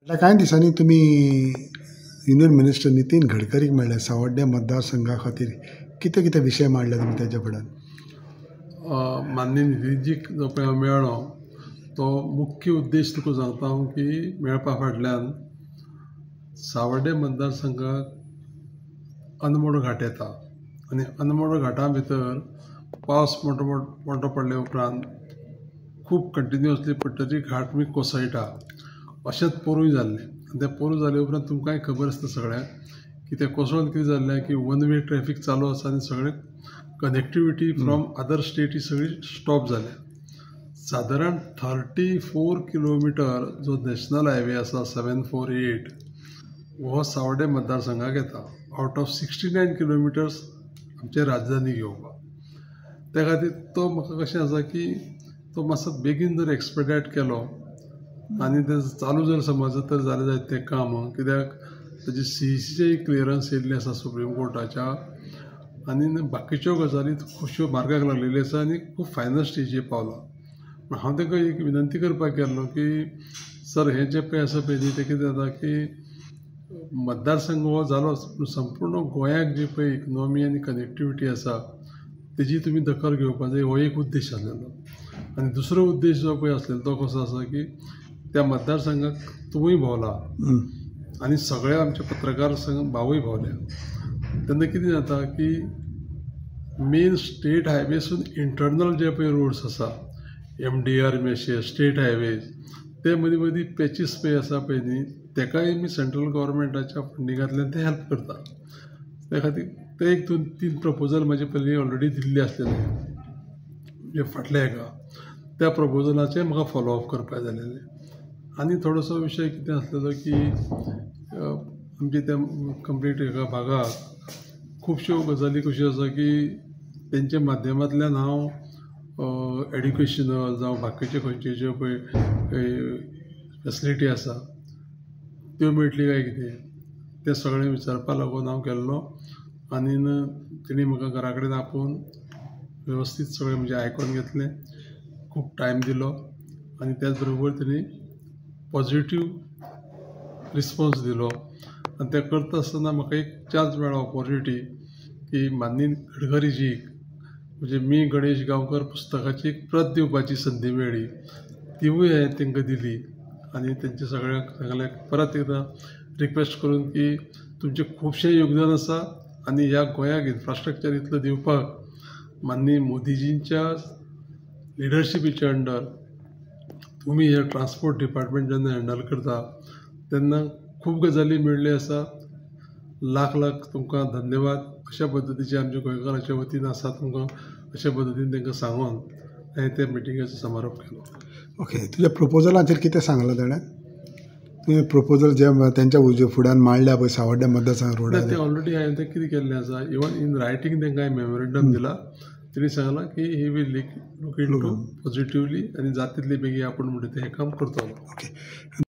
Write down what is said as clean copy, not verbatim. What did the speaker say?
फाटल्या कांय दिसांनी तुमी युनियन मिनिस्टर नितीन गडकरीक मेळ्ळे सावड्ड्या मतदारसंघा खातीर कितें कितें विशय मांडले तुमी तेच्या फुड्यान? माननीय नितीनजीक जो पळय हांव मेळ्ळो तो मुख्य उद्देश तुका सांगता हांव की मेळपा फाटल्यान सावड्डे मतदारसंघाक अंदमोड घाट येता आनी अंदमोड घाटा भितर पावस मोठो पडले उपरांत खूब कंटिन्युअसली पडटरी घाट बी कोसळटा अशेंच पोरूय जाल्लें आनी तें पोरूं जाले उपरांत तुमकांय खबर आसता सगळ्यांक की तें कोसळून कितें जाल्लें की वन वे ट्रॅफीक चालू आसा आनी सगळें कनेक्टिविटी फ्रॉम अदर स्टेट ही सगळी स्टॉप जाल्या. सादारण 34 किलोमिटर जो नॅशनल हायवे आसा 748 हो सावड्डे मतदारसंघाक येता. आउट ऑफ 69 किलोमिटर्स आमचे राजधानी घेवपाक. त्या खातीर तो म्हाका कशें आसा की तो मातसो बेगीन जर एक्सपेडायट केलो आनी तें चालू जर समज तर जालें जायत तें काम कित्याक ताजी CECचेय क्लियरन्स येयल्ली आसा सुप्रीम कोर्टाच्या आनी बाकीच्यो गजाली खुबश्यो मार्गाक लागलेल्यो आसा आनी खूब फायनल स्टेजीर पावला. पूण हांव ताका एक विनंती करपाक गेल्लो की सर हें जें पळय आसा पळय न्ही तें कितें जाता की मतदारसंघ हो जालोच पूण संपूर्ण गोंयाक जी पळय इकनॉमी आनी कनेक्टिविटी आसा तेजी तुमी दखल घेवपाक जाय हो एक उद्देश आसलेलो. आनी दुसरो उद्देश जो पळय आसलेलो तो कसो आसा की त्या मतदारसंघाक तुवूय भोंवला आनी सगळे आमचे पत्रकार संघ भावूय भोंवल्या तेन्ना कितें जाता की मेन स्टेट हायवेसून इंटरनल जे पळय रोड्स आसा MDR मेशे स्टेट हायवेज ते मदीं मदीं पॅचीस पळय आसा पळय न्ही तेकाय आमी सेंट्रल गव्हर्मेंटाच्या फंडिंगांतल्यान ते हेल्प करता. त्या खातीर ते एक 2-3 प्रपोजल म्हाजे पयलीं ऑलरेडी दिल्ले आसलेले म्हणजे फाटल्या हेका त्या प्रपोजलाचे म्हाका फॉलो अप करपाक जालेले. आनी थोडोसो विशय कितें आसलेलो की आमचे त्या कंप्लीट हेका भागाक खुबश्यो गजाली कश्यो आसा की तेंच्या माध्यमांतल्यान हांव एड्युकेशनल जावं बाकीचे खंयचे ज्यो पळय फेसिलिटी आसा त्यो मेळटली काय कितें तें सगळें विचारपा लागून हांव गेल्लो आनी तेणी म्हाका घरा कडेन आपोवन वेवस्थीत सगळें म्हणजे आयकोन घेतलें खूब टायम दिलो आनी त्याच बरोबर तेणी पॉजिटीव रिस्पॉन्स दिलो आनी तें करता आसतना म्हाका एक चान्स मेळ्ळो ऑपॉर्च्युनिटी की माननीय गडकरीजीक म्हणजे मी गणेश गांवकर पुस्तकाची एक प्रत दिवपाची संदी मेळ्ळी तिवूय हांवें तांकां दिली आनी तेंचे सगळ्यांक सांगलें परत एकदां रिक्वेस्ट करून की तुमचें खुबशें योगदान आसा आनी ह्या गोंयाक इन्फ्रास्ट्रक्चर इतलो दिवपाक माननीय मोदीजींच्या लिडरशिपीच्या अंडर तुमी हे ट्रान्सपोर्ट डिपार्टमेंट जेन्ना हँडल करता तेन्ना खूब गजाली मेळ्ळ्यो आसा. लाख लाख तुमकां धन्यवाद अशा पद्दतीचे आमच्या गोंयकाराच्या वतीन आसा तुमकां अशा पद्दतीन तांकां सांगून हांवें त्या मिटिंगेचो समारोप केलो. ओके, तुज्या प्रपोजलाचेर कितें सांगलां ताणें? तुवें प्रपोजल जे तेंच्या फुड्यान मांडल्या पळय सावड्ड्या मतदारसंघ रोडार ते ऑलरेडी हांवें तें कितें केल्लें आसा इवन इन रायटींग तांकां मेमोरेंडम दिला. तेणी सांगलां की ही वील लूक इनटू पॉझिटिव्हली आनी जाता तितले बेगीन आपूण म्हणटा तें हें काम करतलो. ओके.